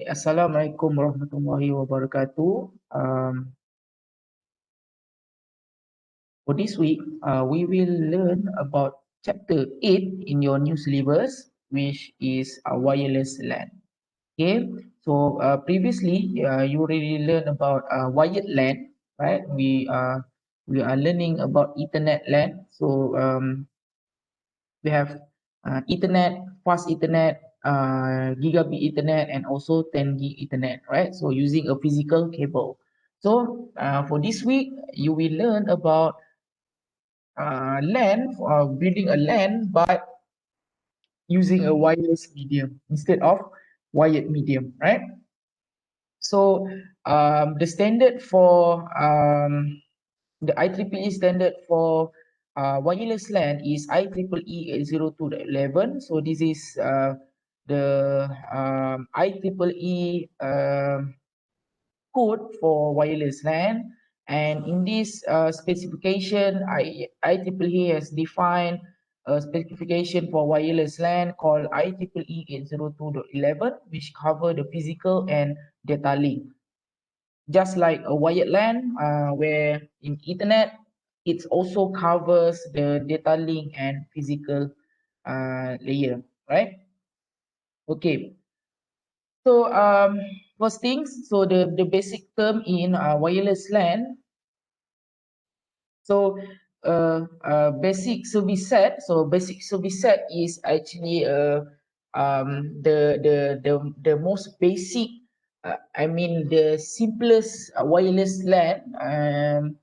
Assalamualaikum warahmatullahi wabarakatuh. For this week, we will learn about chapter 8 in your new syllabus, which is Wireless Lan. Okay, so previously you already learned about wired LAN, right? We are learning about Ethernet LAN. So we have Ethernet, fast Ethernet, gigabit Ethernet, and also 10 gig Ethernet, right? So using a physical cable. So for this week, you will learn about LAN, building a LAN, but using a wireless medium instead of wired medium, right? So the standard for the IEEE standard for wireless LAN is IEEE 802.11. So this is the IEEE code for wireless LAN. And in this specification, IEEE has defined a specification for wireless LAN called IEEE 802.11, which cover the physical and data link. Just like a wired LAN, where in Ethernet, it also covers the data link and physical layer, right? Okay. So first things, so the basic term in wireless LAN. So basic service set. So basic service set is actually the most basic. I mean the simplest wireless LAN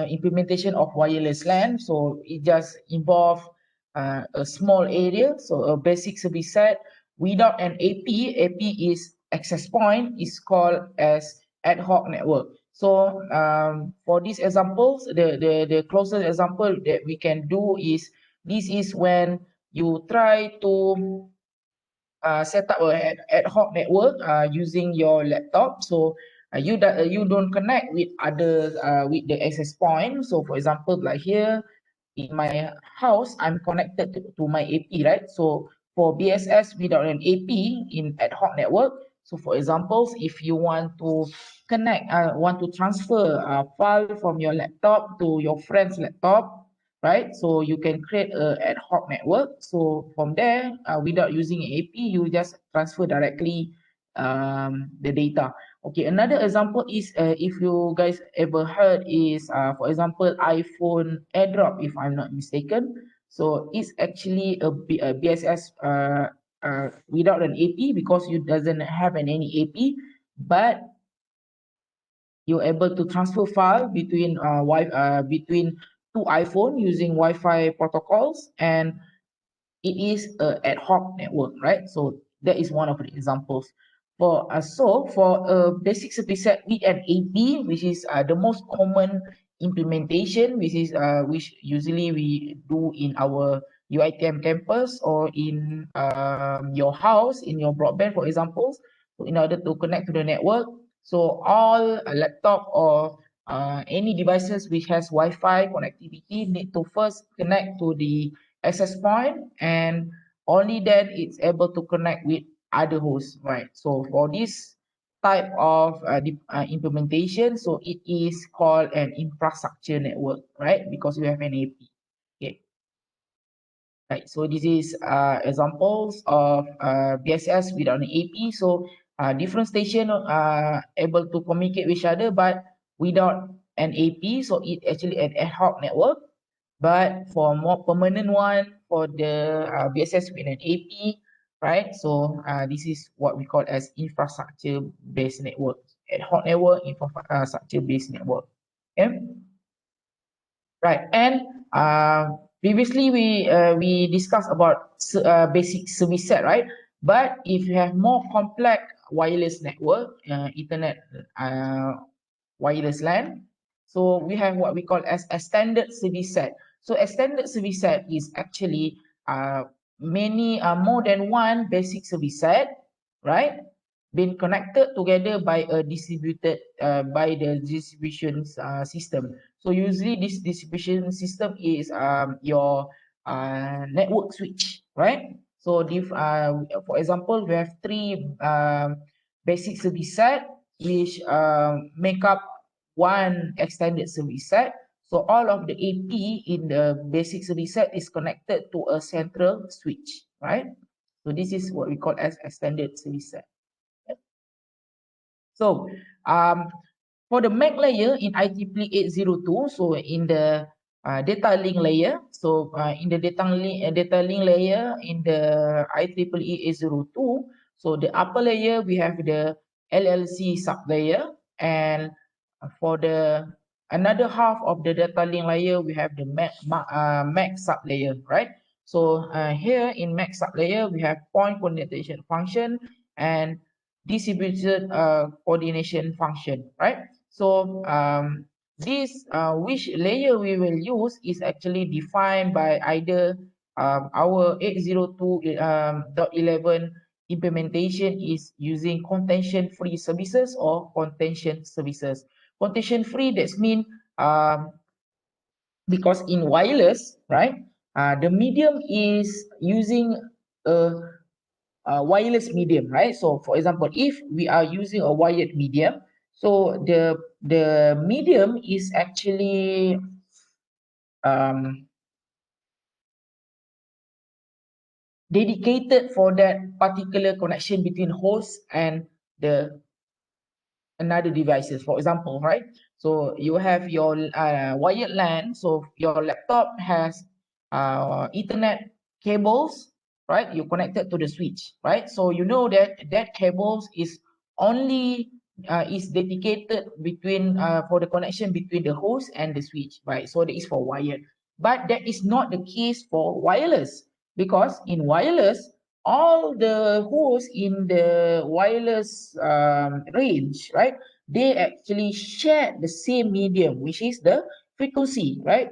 implementation of wireless LAN. So it just involve a small area. So a basic service set without an AP. AP is access point. Is called as ad hoc network. So for these examples, the closest example that we can do is this is when you try to set up a ad hoc network using your laptop. So you don't connect with other with the access point. So for example, like here in my house, I'm connected to my AP, right? So for BSS without an AP in ad hoc network. So for examples, if you want to want to transfer a file from your laptop to your friend's laptop, right? So you can create a ad hoc network. So from there, without using AP, you just transfer directly the data. Okay, another example is if you guys ever heard is, for example, iPhone AirDrop, if I'm not mistaken. So it's actually a BSS without an AP because you doesn't have any AP, but you're able to transfer file between between two iPhone using Wi-Fi protocols, and it is a ad hoc network, right? So that is one of the examples. For a basic service set with an AP, which is the most common implementation, which usually we do in our UITM campus or in your house, in your broadband, for example. So in order to connect to the network, so all laptop or any devices which has Wi-Fi connectivity need to first connect to the access point, and only then it's able to connect with other hosts, right? So for this type of implementation, so it is called an infrastructure network, right? Because we have an AP. Okay. Right, so this is examples of BSS without an AP. So different station able to communicate with each other, but without an AP. So it actually an ad hoc network. But for more permanent one, for the BSS with an AP, right? So this is what we call as infrastructure-based network, ad hoc network, infrastructure-based network. Okay. Right, and previously we discussed about basic service set, right? But if you have more complex wireless network, Ethernet, wireless LAN, so we have what we call as a standard service set. So a standard service set is actually more than one basic service set, right? Been connected together by a distributed by the distribution system. So usually this distribution system is your network switch, right? So for example, we have three basic service set which make up one extended service set. So all of the AP in the basic service set is connected to a central switch, right? So this is what we call as extended service set. So for the MAC layer in ITP802, so in the data link layer, so in the data link layer in the IEEE 802, so the upper layer we have the LLC sublayer, and for the another half of the data link layer we have the MAC sublayer, right? So here in MAC sublayer we have point coordination function and distributed coordination function, right? So this which layer we will use is actually defined by either our 802.11 implementation is using contention free services or contention services. Contention free, that's mean because in wireless, right, the medium is using a wireless medium, right? So for example, if we are using a wired medium, so the medium is actually dedicated for that particular connection between host and the another devices. For example, right? So you have your wired LAN. So your laptop has Ethernet cables, right? You connected to the switch, right? So you know that that cables is only is dedicated between for the connection between the host and the switch, right? So that is for wired. But that is not the case for wireless, because in wireless all the hosts in the wireless range, right? They actually share the same medium, which is the frequency, right?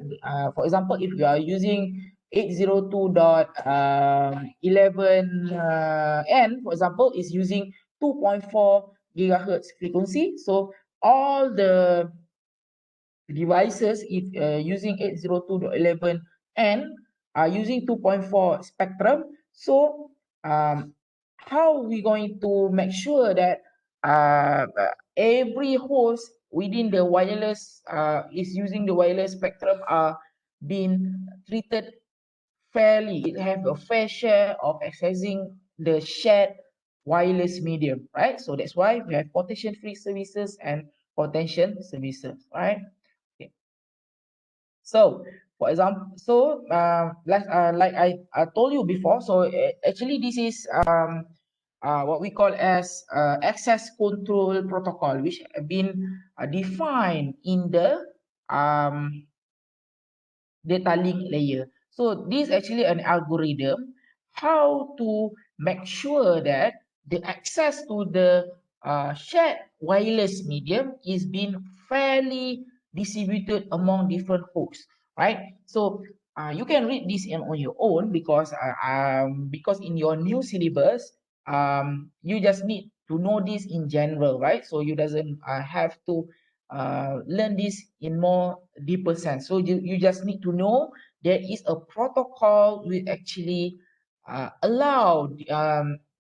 For example, if you are using 802.11 N, for example, is using 2.4 gigahertz frequency. So all the devices if using 802.11n are using 2.4 spectrum. So how are we going to make sure that every host within the wireless is using the wireless spectrum are being treated fairly, it have a fair share of accessing the shared wireless medium, right? So that's why we have contention free services and contention services, right? Okay. So for example, so like I told you before, so actually this is what we call as access control protocol, which have been defined in the data link layer. So this is actually an algorithm how to make sure that the access to the shared wireless medium is being fairly distributed among different hosts, right? So you can read this on your own because in your new syllabus you just need to know this in general, right? So you doesn't have to learn this in more deeper sense. So you just need to know there is a protocol which actually allow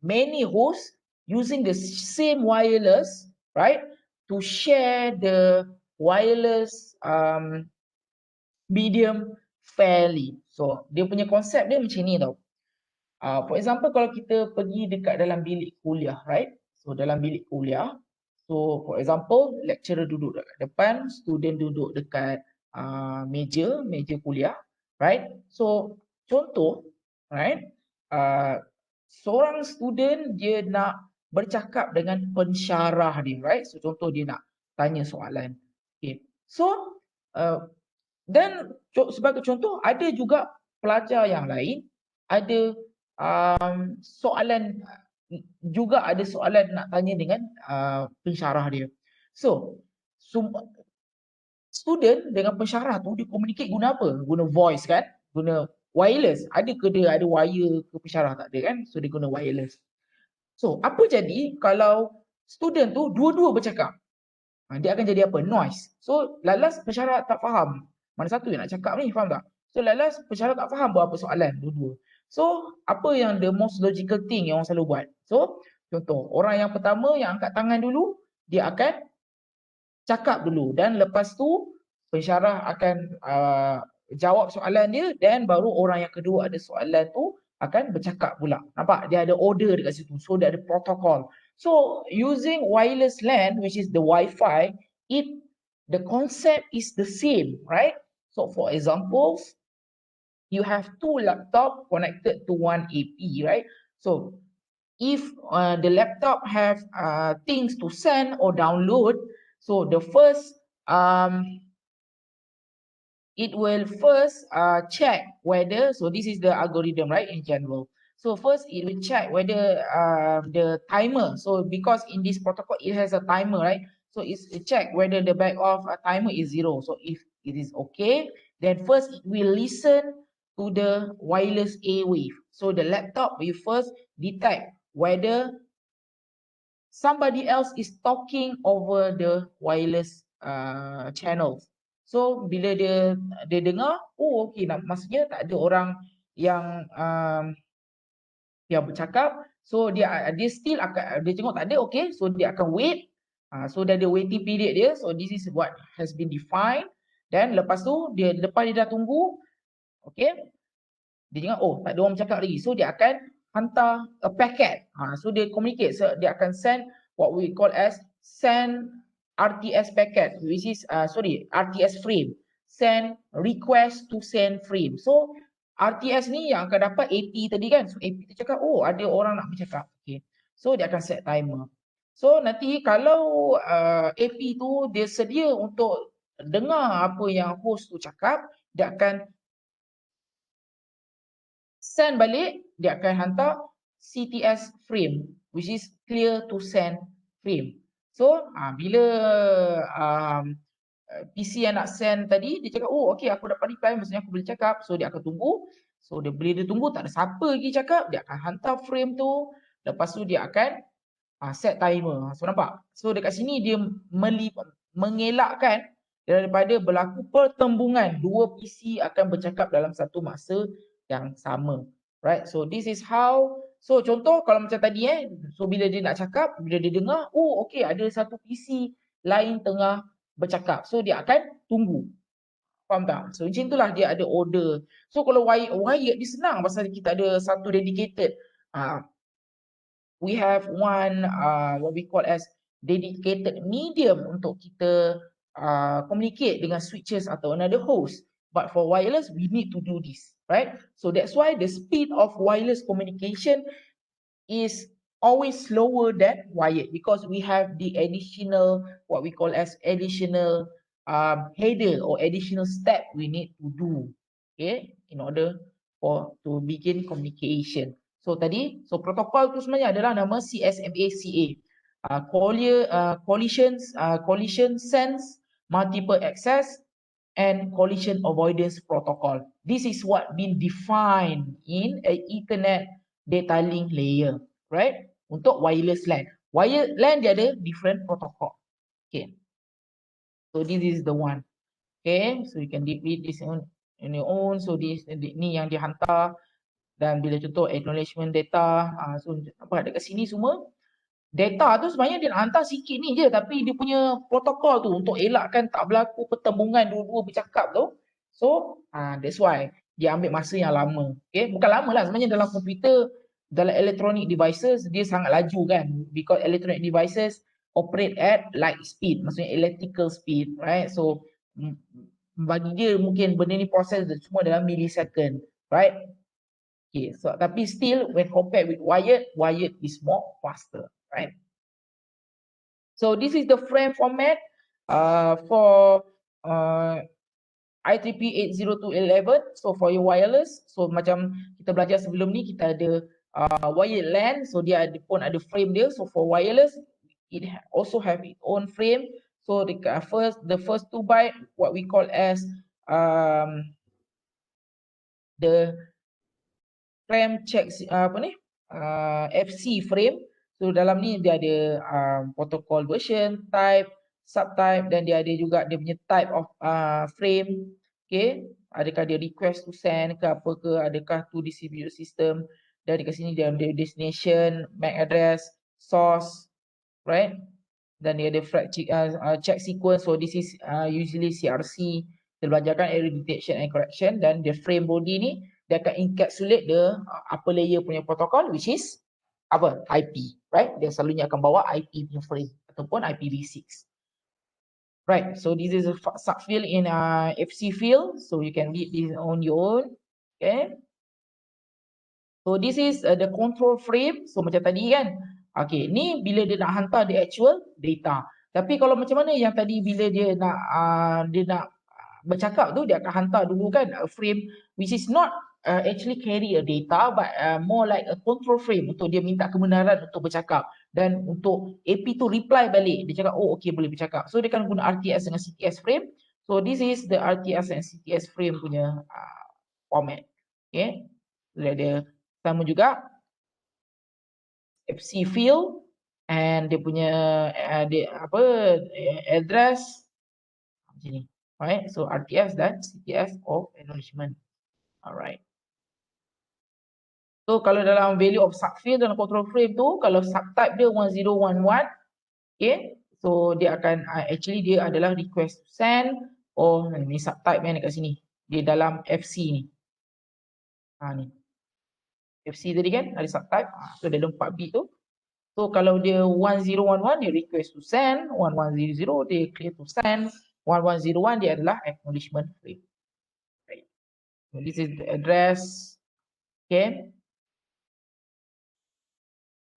many hosts using the same wireless, right, to share the wireless medium fairly. So dia punya konsep dia macam ni tau. For example, kalau kita pergi dekat dalam bilik kuliah, right? So dalam bilik kuliah, so for example, lecturer duduk dekat depan, student duduk dekat meja kuliah, right? So contoh, right? Seorang student dia nak bercakap dengan pensyarah dia, right? So contoh dia nak tanya soalan. Okay. So dan sebagai contoh ada juga pelajar yang lain ada soalan juga ada soalan nak tanya dengan pensyarah dia. So student dengan pensyarah tu dia communicate guna apa? Guna voice kan? Guna wireless. Ada ke dia ada wire ke pensyarah? Tak ada kan? So dia guna wireless. So apa jadi kalau student tu dua-dua bercakap? Dia akan jadi apa? Noise. So lalas pensyarah tak faham mana satu yang nak cakap ni, faham tak? So lalas pensyarah tak faham buat apa soalan dua-dua. So, apa yang the most logical thing yang orang selalu buat? So, contoh, orang yang pertama yang angkat tangan dulu, dia akan cakap dulu dan lepas tu pensyarah akan jawab soalan dia dan baru orang yang kedua ada soalan tu akan bercakap pula. Nampak? Dia ada order dekat situ. So, dia ada protokol. So, using wireless LAN, which is the Wi-Fi, the concept is the same, right? So, for examples, you have two laptops connected to one AP, right? So, if the laptop have things to send or download, so the first it will first check whether, so this is the algorithm, right, in general. So first it will check whether the timer, so because in this protocol it has a timer, right? So it's check whether the back of a timer is 0. So if it is okay, then first it will listen to the wireless A wave. So the laptop will first detect whether somebody else is talking over the wireless channels. So bila dia dengar, oh okey, maksudnya tak ada orang yang bercakap. So dia still akan, dia tengok tak ada, okay, so dia akan wait. So dia ada waiting period dia. So this is what has been defined. Dan lepas tu dia lepas dia dah tunggu, okay, dia tengok oh tak ada orang bercakap lagi. So dia akan hantar a packet. So dia communicate. So dia akan send what we call as send RTS packet, which is RTS frame. Send request to send frame. So RTS ni yang akan dapat AP tadi kan. So AP tu cakap oh ada orang nak bercakap. Okay. So dia akan set timer. So nanti kalau AP tu dia sedia untuk dengar apa yang host tu cakap, dia akan send balik, dia akan hantar CTS frame, which is clear to send frame. So bila PC yang nak send tadi, dia cakap oh okay aku dapat reply, maksudnya aku boleh cakap. So dia akan tunggu. So bila dia tunggu tak ada siapa lagi cakap, dia akan hantar frame tu. Lepas tu dia akan set timer. So nampak? So dekat sini dia mengelakkan daripada berlaku pertembungan. Dua PC akan bercakap dalam satu masa yang sama. Right? So this is how, so contoh kalau macam tadi so bila dia nak cakap, bila dia dengar, oh okay ada satu PC lain tengah bercakap. So dia akan tunggu. Faham tak? So macam itulah dia ada order. So kalau wired dia senang pasal kita ada satu dedicated we have one what we call as dedicated medium untuk kita communicate dengan switches atau another host. But for wireless, we need to do this, right? So that's why the speed of wireless communication is always slower than wired because we have the additional, what we call as additional header or additional step we need to do, okay, in order to begin communication. So tadi, so protokol tu sebenarnya adalah nama CSMA-CA, collision sense, multiple access, and collision avoidance protocol. This is what been defined in a Ethernet data link layer, right? Untuk wireless LAN. Wireless LAN dia ada different protocol. Okay. So this is the one. Okay. So you can read this on your own. So this ni yang dihantar dan bila contoh acknowledgement data. So apa dekat sini semua data tu sebenarnya dia nak hantar sikit ni je tapi dia punya protokol tu untuk elakkan tak berlaku pertembungan dua-dua bercakap tu. So that's why dia ambil masa yang lama. Okay, bukan lama lah sebenarnya dalam komputer, dalam electronic devices dia sangat laju kan because electronic devices operate at light speed, maksudnya electrical speed, right? So bagi dia mungkin benda ni proses semua dalam millisecond, right? Okay, so tapi still when compared with wired is more faster, right? So this is the frame format for ITT400. So for your wireless, so macam kita belajar sebelum ni kita ada wired LAN, so dia pun ada frame dia. So for wireless, it also have its own frame. So the first 2 byte, what we call as the frame check FC frame. So dalam ni dia ada protocol version, type, subtype dan dia ada juga dia punya type of frame. Okay. adakah dia request to send ke apa ke, adakah to distribute system. Dan dekat sini dia ada destination, MAC address, source, right? Dan dia ada check sequence. So this is usually CRC, dia belajarkan error detection and correction. Dan the frame body ni dia akan encapsulate the upper layer punya protocol, which is apa? IP, right? Dia selalunya akan bawa IP punya frame ataupun IPv6. Right, so this is a subfield in FC field, so you can read this on your own. Okay, so this is the control frame. So macam tadi kan, okay, ni bila dia nak hantar the actual data. Tapi kalau macam mana yang tadi bila dia nak bercakap tu, dia akan hantar dulu kan a frame which is not actually carry a data, but more like a control frame untuk dia minta kebenaran untuk bercakap. Dan untuk AP tu reply balik, dia cakap oh okay boleh bercakap. So dia akan guna RTS dengan CTS frame. So this is the RTS and CTS frame punya format. Okay, dia ada sama juga FC field and dia punya address macam ni. Alright, so RTS dan CTS of acknowledgement. Alright. So kalau dalam value of subfield dalam control frame tu, kalau subtype dia 1011, okay, so dia akan actually dia adalah request to send. Oh, ni subtype yang dekat sini. Dia dalam FC ni. Ni. FC tadi kan ada subtype. So dia ada 4 bit tu. So kalau dia 1011 dia request to send, 1100 dia clear to send, 1101 dia adalah acknowledgement frame. Right. So this is the address. Okay.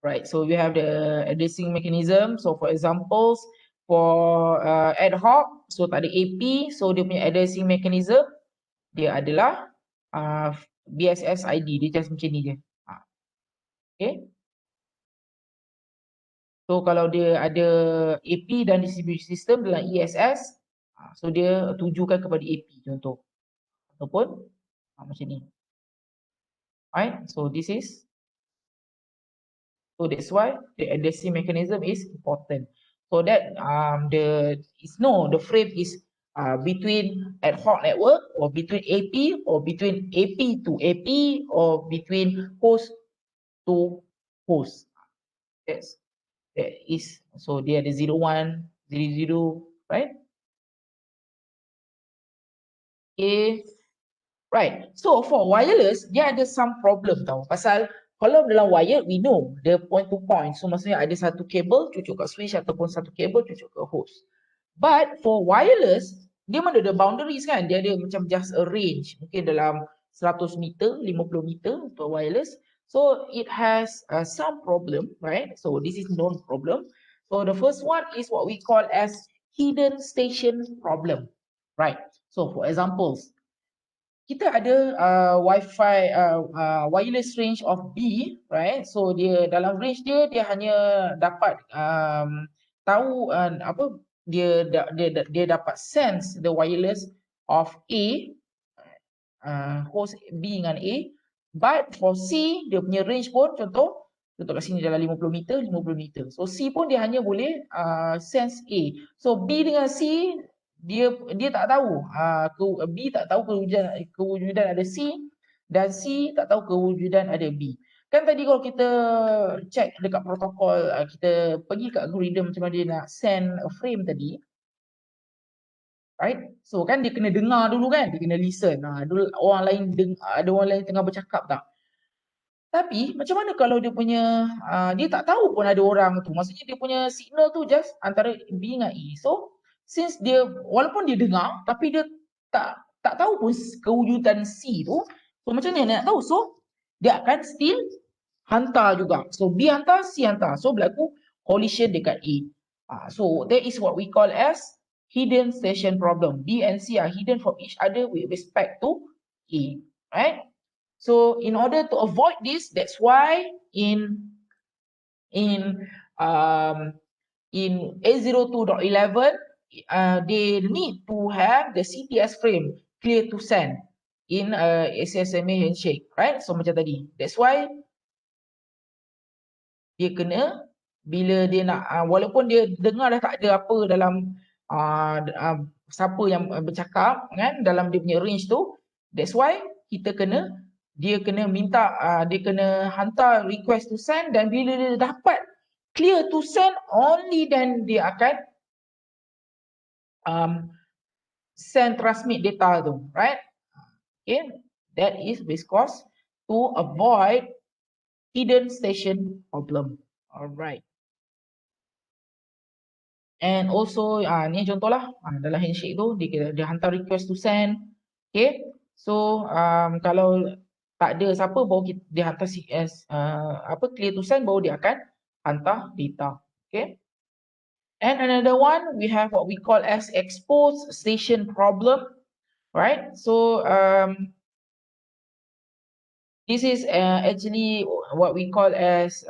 Right, so we have the addressing mechanism. So for examples, for ad hoc, so tak ada AP, so dia punya addressing mechanism, dia adalah BSS ID, dia just macam ni je. Okay. So kalau dia ada AP dan distribution system dalam ESS, so dia tujukan kepada AP contoh. Ataupun macam ni. Alright, so this is. So that's why the addressing mechanism is important. So that the frame is between ad hoc network or between AP or between AP to AP or between host to host. Yes, that is, so dia ada 01, 00, right? Okay, right. So for wireless, dia ada some problem tau. Pasal kalau dalam wire, we know the point to point. So maksudnya ada satu kabel cucuk kat switch ataupun satu kabel cucuk ke host. But for wireless, dia mana ada boundaries kan? Dia ada macam just a range. Mungkin dalam 100 meter, 50 meter untuk wireless. So it has some problem, right? So this is known problem. So the first one is what we call as hidden station problem, right? So for examples, kita ada wifi wireless range of B, right? So dia dalam range dia hanya dapat tahu dia dapat sense the wireless of A, host B dengan A, but for C dia punya range pun contoh kat sini dalam 50 meter, 50 meter. So C pun dia hanya boleh sense A. So B dengan C dia tak tahu, B tak tahu kewujudan ada C dan C tak tahu kewujudan ada B. Kan tadi kalau kita check dekat protokol, kita pergi kat algorithm macam mana dia nak send a frame tadi, right? So kan dia kena dengar dulu kan, dia kena listen. Dulu ada orang lain tengah bercakap tak? Tapi macam mana kalau dia punya dia tak tahu pun ada orang tu. Maksudnya dia punya signal tu just antara B dengan E. So since dia walaupun dia dengar tapi dia tak tahu pun kewujudan C tu. So macam mana nak tahu? So dia akan still hantar juga. So B hantar, C hantar. So berlaku collision dekat A. So that is what we call as hidden station problem. B and C are hidden from each other with respect to A, right? So in order to avoid this, that's why in A02.11, they need to have the CTS frame clear to send in SSMA handshake, right? So macam tadi. That's why dia kena bila dia nak walaupun dia dengar dah tak ada apa dalam siapa yang bercakap kan dalam dia punya range tu, That's why dia kena minta, dia kena hantar request to send, dan bila dia dapat clear to send, only then dia akan send transmit data tu, right? Okay, that is because to avoid hidden station problem. Alright. And also ni contohlah dalam handshake tu dia hantar request to send. Okay, so kalau tak ada siapa, baru dia hantar CS clear to send, baru dia akan hantar data. Okay, and another one we have what we call as exposed station problem, right? So this is actually what we call as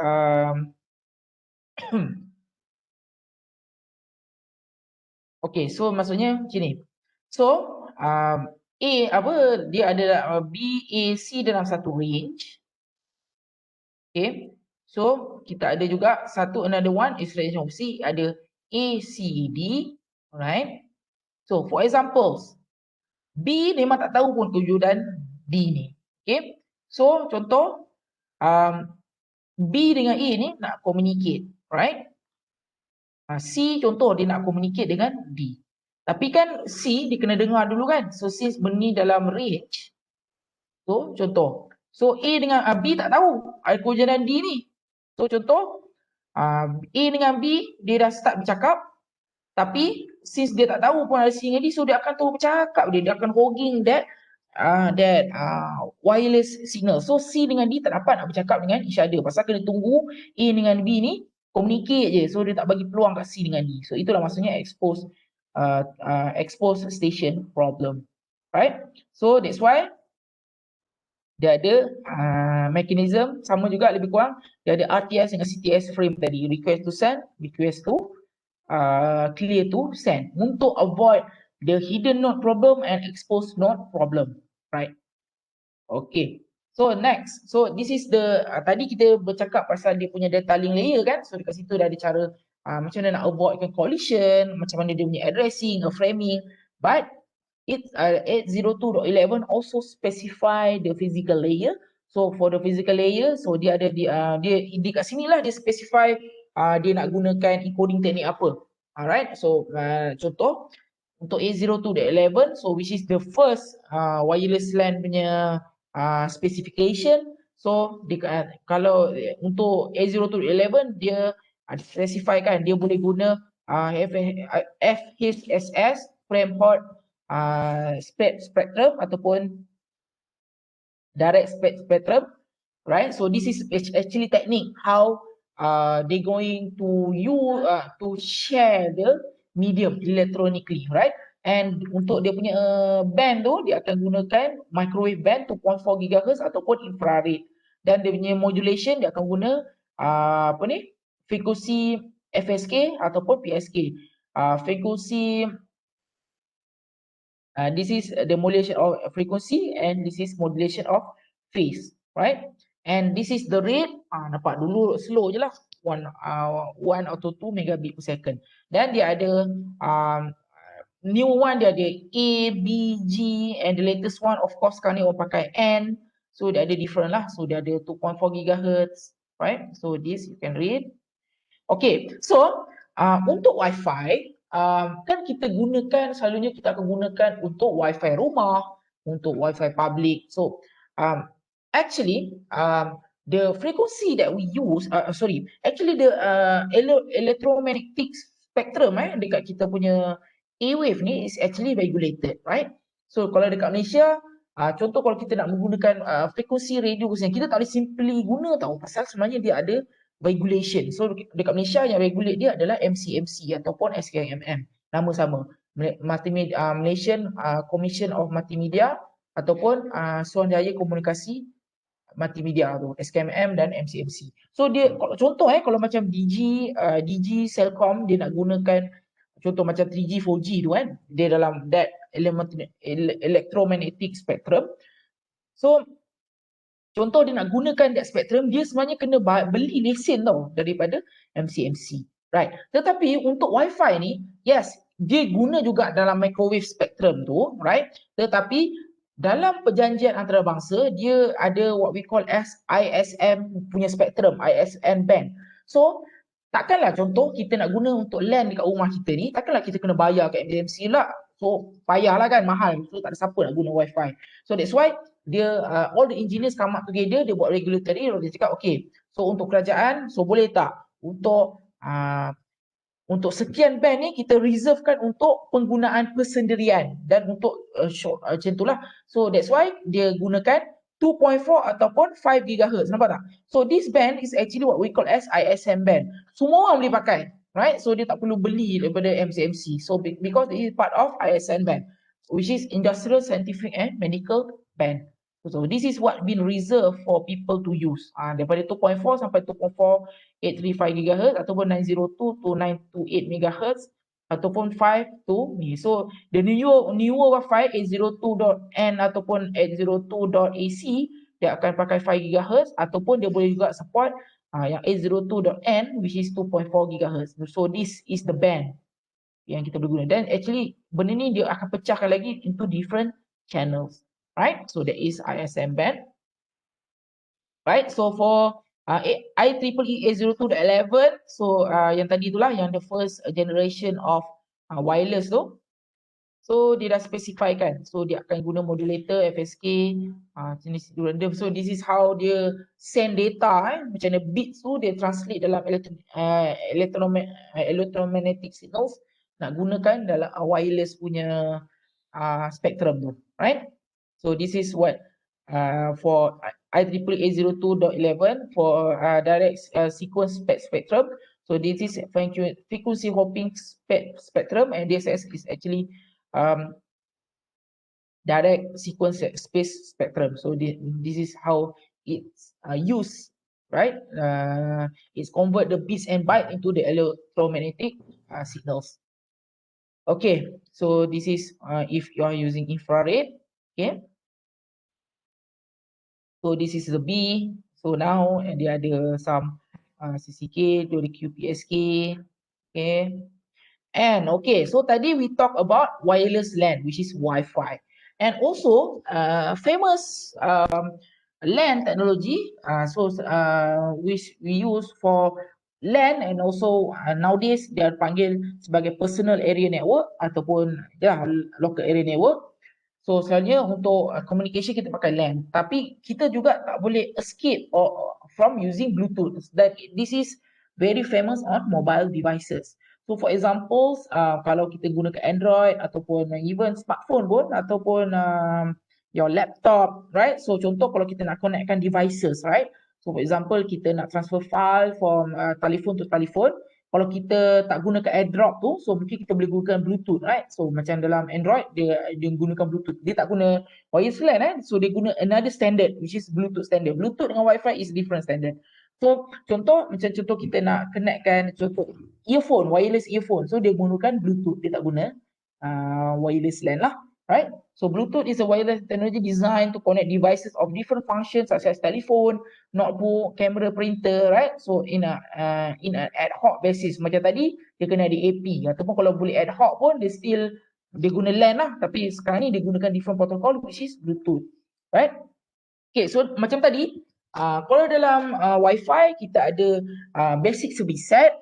okay, so maksudnya macam ni. So dia ada B, A, C dalam satu range. Okay, so kita ada juga another one is range of C, ada A, C, D. Alright. So for examples, B memang tak tahu pun kewujudan D ni. Okay, so contoh B dengan A ni nak communicate, right? C contoh dia nak communicate dengan D. Tapi kan C dia kena dengar dulu kan. So since benda ni dalam range, so contoh, so A dengan B tak tahu ada kewujudan D ni. So contoh, A dengan B dia dah start bercakap, tapi since dia tak tahu pun ada C dengan D, so dia akan terus bercakap, dia akan hogging that wireless signal. So C dengan D tak dapat nak bercakap dengan each other, pasal kena tunggu A dengan B ni communicate je. So dia tak bagi peluang kat C dengan D. So itulah maksudnya exposed station problem, right? So that's why dia ada mechanism sama juga lebih kurang. Dia ada RTS dengan CTS frame tadi, request to send, request to clear to send, untuk avoid the hidden node problem and exposed node problem, right? Okay, so next, so this is the tadi kita bercakap pasal dia punya data link layer kan. So dekat situ dah ada cara macam mana nak avoidkan collision, macam mana dia punya addressing, framing. But it's 802.11 also specify the physical layer. So for the physical layer, so dia ada dia kat sini lah dia specify dia nak gunakan encoding teknik apa. Alright, so contoh untuk 802.11, so which is the first wireless LAN punya specification. So kalau untuk 802.11 dia specify kan, dia boleh guna FHSS frame Hoc spectrum ataupun direct spectrum, right? So this is actually technique how they going to use to share the medium electronically, right? And untuk dia punya band tu, dia akan gunakan microwave band 2.4 GHz ataupun infrared. Dan dia punya modulation dia akan guna frekuensi FSK ataupun PSK. Frekuensi this is the modulation of frequency and this is modulation of phase, right? And this is the rate, nampak dulu slow je lah, 1 atau 2 megabit per second. Dan dia ada new one, dia ada A, B, G, and the latest one of course sekarang ni orang pakai N. So dia ada different lah, so dia ada 2.4 GHz, right? So this you can read. Okay, so untuk Wi-Fi, kan kita gunakan, selalunya kita akan gunakan untuk Wi-Fi rumah, untuk Wi-Fi public. So actually the frequency that we use, actually the electromagnetic spectrum dekat kita punya A-wave ni is actually regulated, right? So kalau dekat Malaysia, contoh kalau kita nak menggunakan frekuensi radio kita tak boleh simply guna tau, pasal sebenarnya dia ada regulation. So dekat Malaysia yang regulate dia adalah MCMC ataupun SKMM. Nama sama, Malaysian Commission of Multimedia ataupun Suruhanjaya Komunikasi Multimedia tu, SKMM dan MCMC. So dia contoh kalau macam DG Celcom, dia nak gunakan contoh macam 3G 4G tu kan, dia dalam that electromagnetic spectrum. So contoh dia nak gunakan that spectrum, dia sebenarnya kena beli lesen tau daripada MCMC, right? Tetapi untuk Wi-Fi ni, yes, dia guna juga dalam microwave spectrum tu, right? Tetapi dalam perjanjian antarabangsa, dia ada what we call as ISM punya spektrum, ISM band. So, takkanlah contoh kita nak guna untuk LAN dekat rumah kita ni, takkanlah kita kena bayar kat MDMC lah. So, payahlah kan, mahal. So, tak ada siapa nak guna Wi-Fi. So, that's why dia all the engineers come up together, dia buat regulatory, dia cakap, okay, so untuk kerajaan, so boleh tak untuk sekian band ni kita reservekan untuk penggunaan persendirian dan untuk macam itulah. So that's why dia gunakan 2.4 ataupun 5 GHz. Nampak tak? So this band is actually what we call as ISM band. Semua orang boleh pakai. Right? So dia tak perlu beli daripada MCMC. So because it is part of ISM band, which is Industrial, Scientific and Medical band. So this is what been reserved for people to use. Daripada 2.4 sampai 2.4 835 GHz ataupun 902 to 928 MHz ataupun 5 to ni. So the newer Wi-Fi 802.N ataupun 802.AC dia akan pakai 5 GHz ataupun dia boleh juga support yang 802.N which is 2.4 GHz. So this is the band yang kita boleh guna. Dan actually benda ni dia akan pecahkan lagi into different channels. Right? So that is ISM band. Right? So for IEEE 802.11, so yang tadi itulah yang the first generation of wireless tu. So dia dah specifykan. So dia akan guna modulator, FSK, jenis random. So this is how dia send data. Macam mana bits tu dia translate dalam electromagnetic signals. Nak gunakan dalam wireless punya spectrum tu. Right? So this is what for IEEE 802.11 for direct sequence spectrum. So this is frequency hopping spectrum, and this is actually direct sequence space spectrum. So this is how it's used, right? It's convert the bits and byte into the electromagnetic signals. Okay, so this is if you are using infrared. Okay. So this is the B. So now dia ada some CCK, dia ada QPSK. Okay. And okay, so tadi we talk about wireless LAN, which is Wi-Fi. And also famous LAN technology, which we use for LAN, and also nowadays they are panggil sebagai personal area network ataupun local area network. So selalunya untuk communication kita pakai LAN, tapi kita juga tak boleh escape from using Bluetooth. That this is very famous on mobile devices. So for example, kalau kita gunakan Android ataupun even smartphone pun ataupun your laptop, right? So contoh kalau kita nak connectkan devices, right? So for example, kita nak transfer file from telephone to telephone. Kalau kita tak gunakan AirDrop tu, so mungkin kita boleh gunakan Bluetooth, right? So macam dalam Android, dia gunakan Bluetooth. Dia tak guna wireless LAN, so dia guna another standard, which is Bluetooth standard. Bluetooth dengan Wi-Fi is different standard. So contoh kita nak connectkan contoh earphone, wireless earphone. So dia gunakan Bluetooth, dia tak guna wireless LAN lah, right? So Bluetooth is a wireless technology designed to connect devices of different functions such as telephone, notebook, camera, printer, right? So in an ad hoc basis. Macam tadi dia kena ada AP, ataupun kalau boleh ad hoc pun dia guna LAN lah, tapi sekarang ni dia gunakan different protocol which is Bluetooth, right? Okay, so macam tadi kalau dalam Wi-Fi kita ada basic service set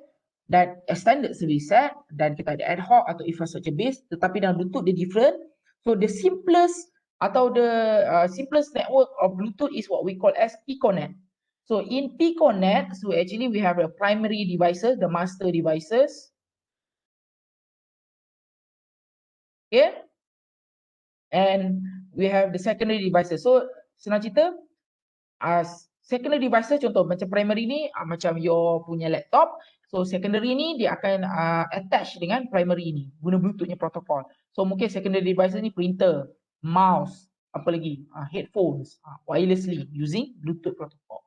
dan extended service set, dan kita ada ad hoc atau infrastructure based, tetapi dalam Bluetooth dia different. So the simplest atau the simplest network of Bluetooth is what we call as Piconet. So in Piconet, so actually we have the primary devices, the master devices. Okay. And we have the secondary devices. So senang cerita, secondary devices contoh macam primary ni macam your punya laptop. So secondary ni dia akan attach dengan primary ni guna Bluetoothnya protokol. So mungkin secondary devices ni printer, mouse, apa lagi, headphones, wirelessly using Bluetooth protocol.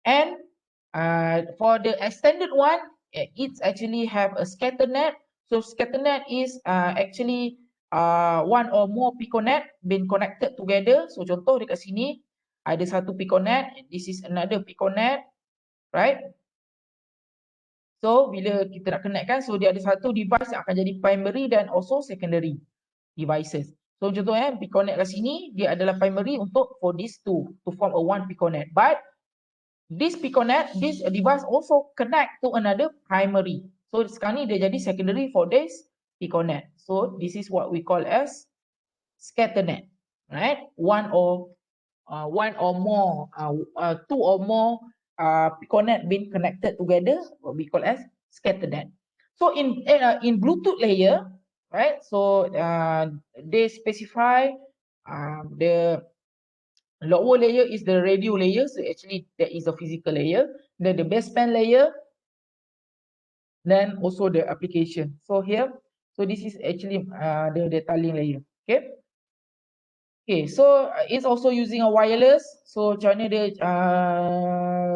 And for the extended one, it's actually have a scatternet. So scatternet is actually one or more Piconet been connected together. So contoh dekat sini ada satu Piconet, this is another Piconet, right? So bila kita nak connectkan, so dia ada satu device yang akan jadi primary dan also secondary devices. So contoh piconet kat sini dia adalah primary untuk for these two to form a one piconet. But this piconet, this device also connect to another primary. So sekarang ni dia jadi secondary for this piconet. So this is what we call as scatternet, right? One or more, two or more piconet being connected together, what we call as scatternet. So in Bluetooth layer, right? So they specify the lower layer is the radio layer. So actually that is the physical layer. Then the baseband layer, then also the application. So here, so this is actually the data link layer. Okay. Okay, so it's also using a wireless. So macam mana dia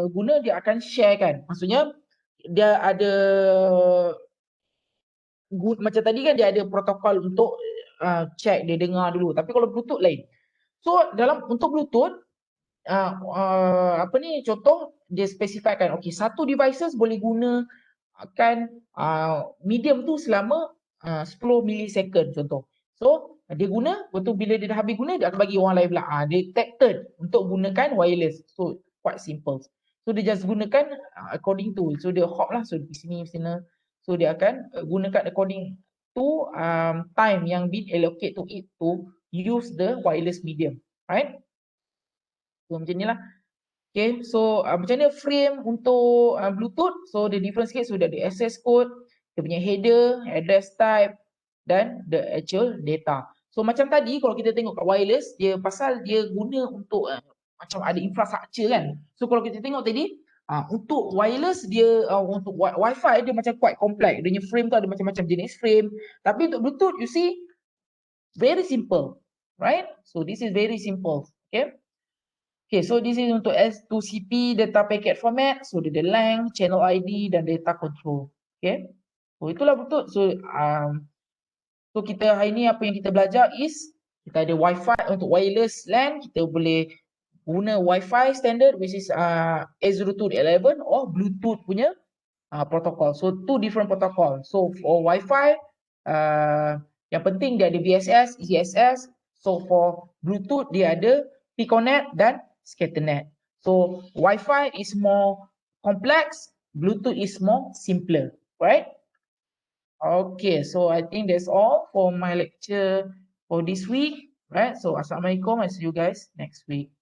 guna, dia akan share kan. Maksudnya dia ada macam tadi kan dia ada protokol untuk check dia dengar dulu. Tapi kalau Bluetooth lain. So untuk Bluetooth contoh dia specifykan okey satu devices boleh guna akan medium tu selama 10 millisecond contoh. So dia guna, betul bila dia dah habis guna dia akan bagi orang lain pula. Detected untuk gunakan wireless. So quite simple. So dia just gunakan according to. So dia hop lah. So di sini sana. So dia akan gunakan according to time yang been allocate to it to use the wireless medium. Right? So macam ni lah. Okay, so macam mana frame untuk Bluetooth? So the different sikit, so dia ada access code, dia punya header, address type dan the actual data. So macam tadi kalau kita tengok kat wireless, dia pasal dia guna untuk macam ada infrastructure kan. So kalau kita tengok tadi, untuk wireless dia untuk wifi dia macam quite complex. Dia punya frame tu ada macam-macam jenis frame. Tapi untuk Bluetooth you see very simple, right? So this is very simple, okay? Okay, so this is untuk S2CP data packet format. So dia ada length, channel ID dan data control. Okay. So itulah betul. So kita hari ni apa yang kita belajar is kita ada Wi-Fi untuk wireless LAN. Kita boleh guna Wi-Fi standard which is 802.11 or Bluetooth punya protocol. So two different protocol. So for Wi-Fi yang penting dia ada VSS, ESS. So for Bluetooth dia ada Piconet dan Scatternet. So Wi-Fi is more complex, Bluetooth is more simpler, right? Okay, so I think that's all for my lecture for this week, right? So Assalamualaikum, I see you guys next week.